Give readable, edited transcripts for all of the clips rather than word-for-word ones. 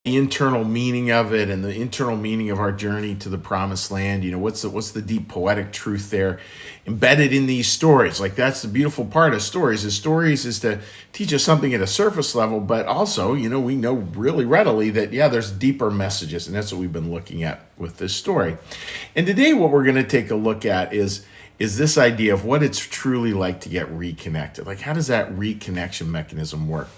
the internal meaning of it and the internal meaning of our journey to the promised land. What's the deep poetic truth there embedded in these stories? Like, that's the beautiful part of stories. Is to teach us something at a surface level, but also, we know really readily that, yeah, there's deeper messages, and that's what we've been looking at with this story. And today what we're going to take a look at is this idea of what it's truly like to get reconnected. Like, how does that reconnection mechanism work?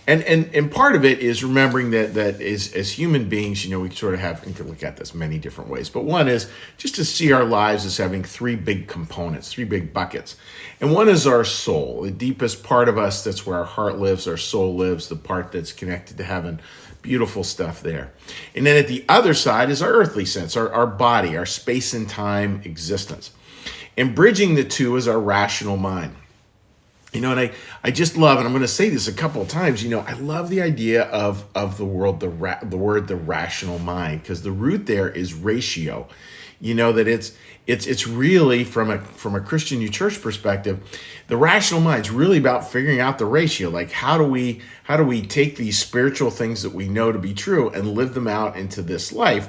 And part of it is remembering that as human beings, we sort of have, and can look at this many different ways. But one is just to see our lives as having three big components, three big buckets. And one is our soul, the deepest part of us. That's where our heart lives, our soul lives, the part that's connected to heaven. Beautiful stuff there. And then at the other side is our earthly sense, our body, our space and time existence. And bridging the two is our rational mind. And I just love, and I'm going to say this a couple of times, I love the idea of the word, the rational mind, because the root there is ratio. That it's really from a Christian New Church perspective, the rational mind is really about figuring out the ratio. Like, how do we take these spiritual things that we know to be true and live them out into this life?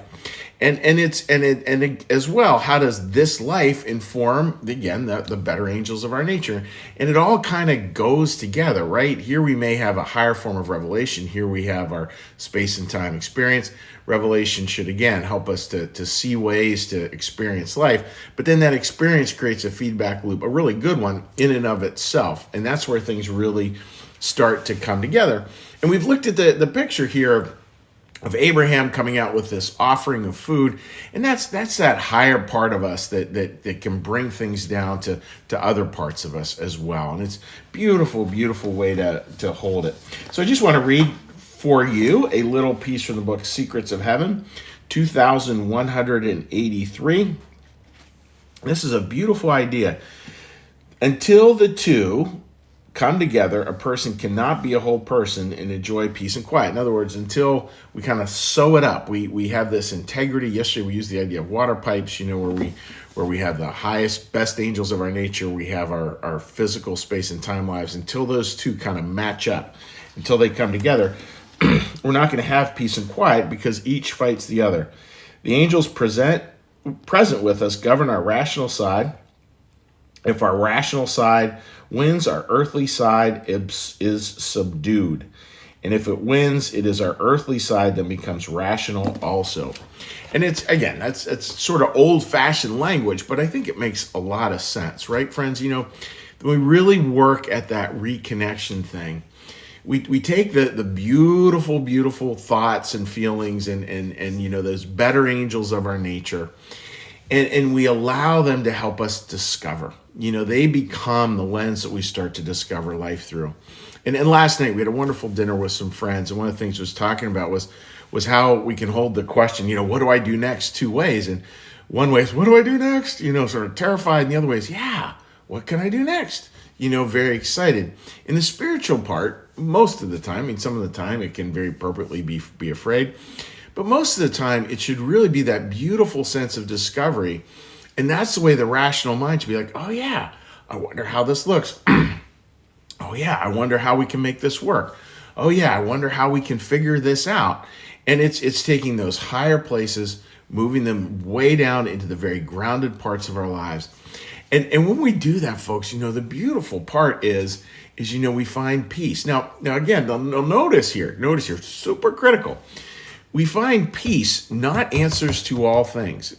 And as well, how does this life inform, again, the better angels of our nature? And it all kind of goes together, right? Here we may have a higher form of revelation. Here we have our space and time experience. Revelation should, again, help us to see ways to experience life. But then that experience creates a feedback loop, a really good one in and of itself. And that's where things really start to come together. And we've looked at the picture here of Abraham coming out with this offering of food, and that's that higher part of us that can bring things down to other parts of us as well. And it's beautiful, beautiful way to hold it. So I just want to read for you a little piece from the book Secrets of Heaven, 2183. This is a beautiful idea. Until the two come together, a person cannot be a whole person and enjoy peace and quiet. In other words, until we kind of sew it up, we have this integrity. Yesterday we used the idea of water pipes, where we have the highest, best angels of our nature. We have our physical space and time lives. Until those two kind of match up, until they come together, we're not going to have peace and quiet, because each fights the other. The angels present with us govern our rational side. If our rational side wins, our earthly side is subdued. And if it wins, it is our earthly side that becomes rational also. And it's sort of old-fashioned language, but I think it makes a lot of sense, right, friends? When we really work at that reconnection thing, we take the beautiful, beautiful thoughts and feelings and those better angels of our nature, and we allow them to help us discover. They become the lens that we start to discover life through. And last night we had a wonderful dinner with some friends, and one of the things we was talking about was how we can hold the question, what do I do next, two ways. And one way is, what do I do next? Sort of terrified. And the other way is, yeah, what can I do next? Very excited. In the spiritual part, most of the time, some of the time it can very appropriately be afraid. But most of the time, it should really be that beautiful sense of discovery. And that's the way the rational mind should be like, oh yeah, I wonder how this looks. Oh yeah, I wonder how we can make this work. Oh yeah, I wonder how we can figure this out. And it's taking those higher places, moving them way down into the very grounded parts of our lives. And when we do that, folks, the beautiful part is we find peace. Now again, notice here, super critical. We find peace, not answers to all things.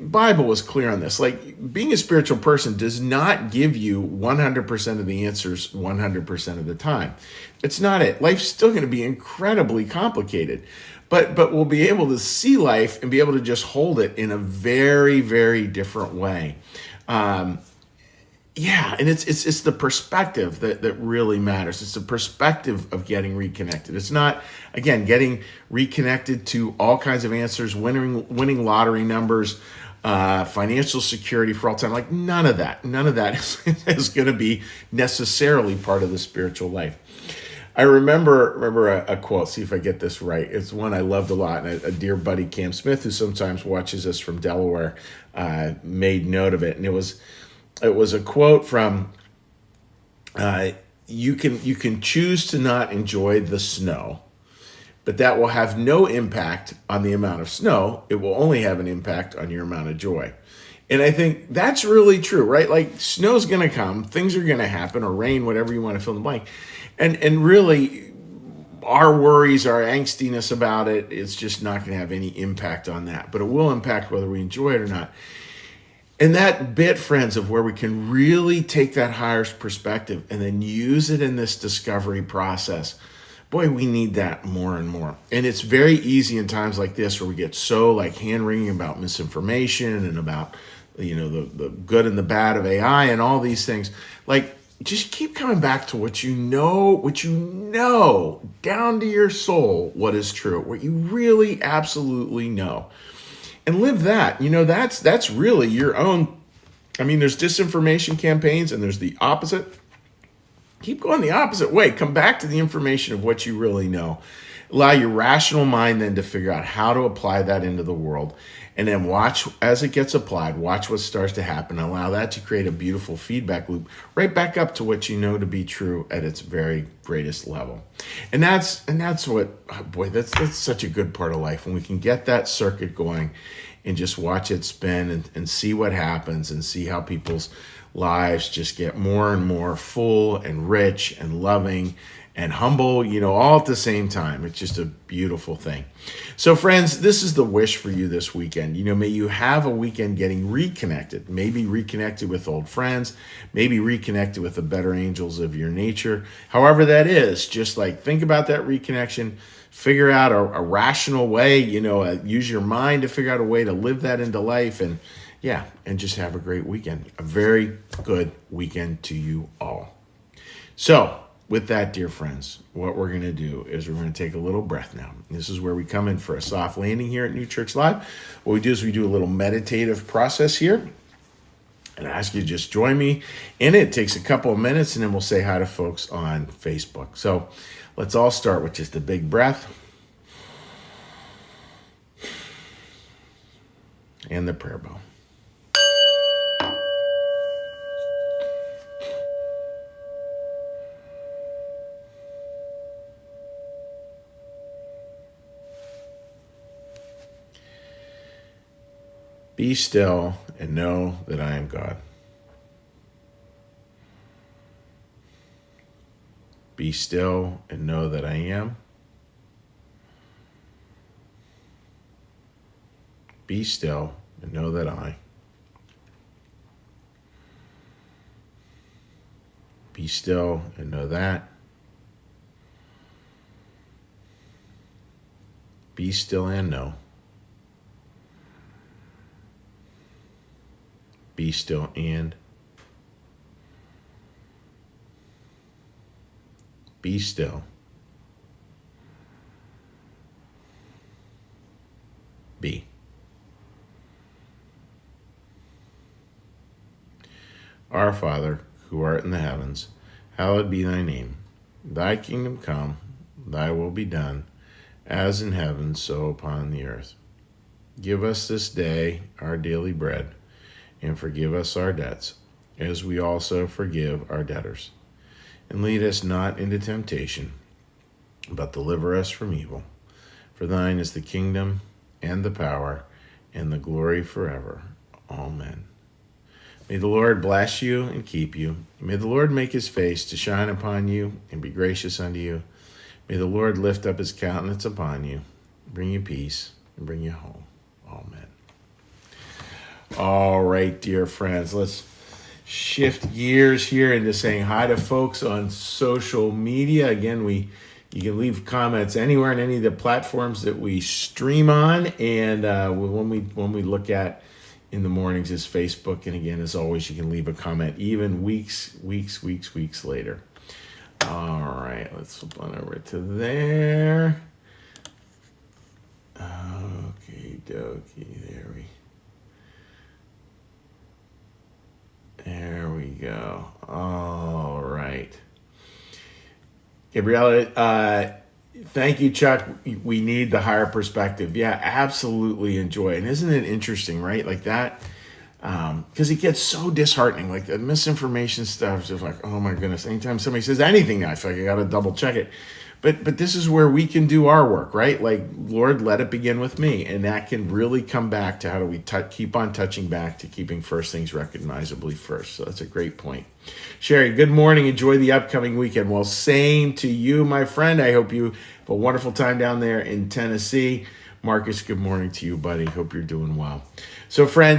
Bible was clear on this. Like, being a spiritual person does not give you 100% of the answers 100% of the time. It's not it. Life's still going to be incredibly complicated, but we'll be able to see life and be able to just hold it in a very, very different way. And it's the perspective that really matters. It's the perspective of getting reconnected. It's not, again, getting reconnected to all kinds of answers, winning lottery numbers, financial security for all time. Like, none of that is going to be necessarily part of the spiritual life. I remember a quote, see if I get this right. It's one I loved a lot. And a dear buddy, Cam Smith, who sometimes watches us from Delaware, made note of it. And it was a quote from, you can choose to not enjoy the snow, but that will have no impact on the amount of snow. It will only have an impact on your amount of joy. And I think that's really true, right? Like snow's going to come, things are going to happen, or rain, whatever you want to fill in the blank. And really, our worries, our angstiness about it, it's just not going to have any impact on that. But it will impact whether we enjoy it or not. And that bit, friends, of where we can really take that higher perspective and then use it in this discovery process. Boy, we need that more and more. And it's very easy in times like this where we get so like hand-wringing about misinformation and about, the good and the bad of AI and all these things. Like, just keep coming back to what you know down to your soul, what is true, what you really absolutely know. And live that. That's really your own. I mean, there's disinformation campaigns and there's the opposite. Keep going the opposite way. Come back to the information of what you really know. Allow your rational mind then to figure out how to apply that into the world. And then watch as it gets applied, watch what starts to happen. Allow that to create a beautiful feedback loop right back up to what you know to be true at its very greatest level. And that's what, that's such a good part of life when we can get that circuit going and just watch it spin and see what happens and see how people's lives just get more and more full and rich and loving and humble, all at the same time. It's just a beautiful thing. So friends, this is the wish for you this weekend. May you have a weekend getting reconnected, maybe reconnected with old friends, maybe reconnected with the better angels of your nature. However that is, just like think about that reconnection, figure out a rational way, use your mind to figure out a way to live that into life and just have a great weekend. A very good weekend to you all. So, with that, dear friends, what we're going to do is we're going to take a little breath now. This is where we come in for a soft landing here at New Church Live. What we do is we do a little meditative process here. And I ask you to just join me in it. It takes a couple of minutes, and then we'll say hi to folks on Facebook. So let's all start with just a big breath. And the prayer bow. Be still and know that I am God. Be still and know that I am. Be still and know that I. Be still and know that. Be still and know. Be still and. Be still. Be. Our Father, who art in the heavens, hallowed be thy name. Thy kingdom come, thy will be done, as in heaven, so upon the earth. Give us this day our daily bread, and forgive us our debts, as we also forgive our debtors. And lead us not into temptation, but deliver us from evil. For thine is the kingdom, and the power, and the glory forever. Amen. May the Lord bless you and keep you. May the Lord make his face to shine upon you and be gracious unto you. May the Lord lift up his countenance upon you, bring you peace, and bring you home. Amen. All right, dear friends, let's shift gears here into saying hi to folks on social media. Again, you can leave comments anywhere on any of the platforms that we stream on, and when we look at in the mornings is Facebook. And again, as always, you can leave a comment even weeks later. All right, let's flip on over to there. Okay, dokie, there we go. All right. Gabriella, thank you, Chuck. We need the higher perspective. Yeah, absolutely enjoy it. And isn't it interesting, right? Like that, because it gets so disheartening. Like the misinformation stuff is just like, oh my goodness. Anytime somebody says anything now, I feel like I got to double check it. But this is where we can do our work, right? Like, Lord, let it begin with me. And that can really come back to how do we keep on touching back to keeping first things recognizably first. So that's a great point. Sherry, good morning. Enjoy the upcoming weekend. Well, same to you, my friend. I hope you have a wonderful time down there in Tennessee. Marcus, good morning to you, buddy. Hope you're doing well. So, friends,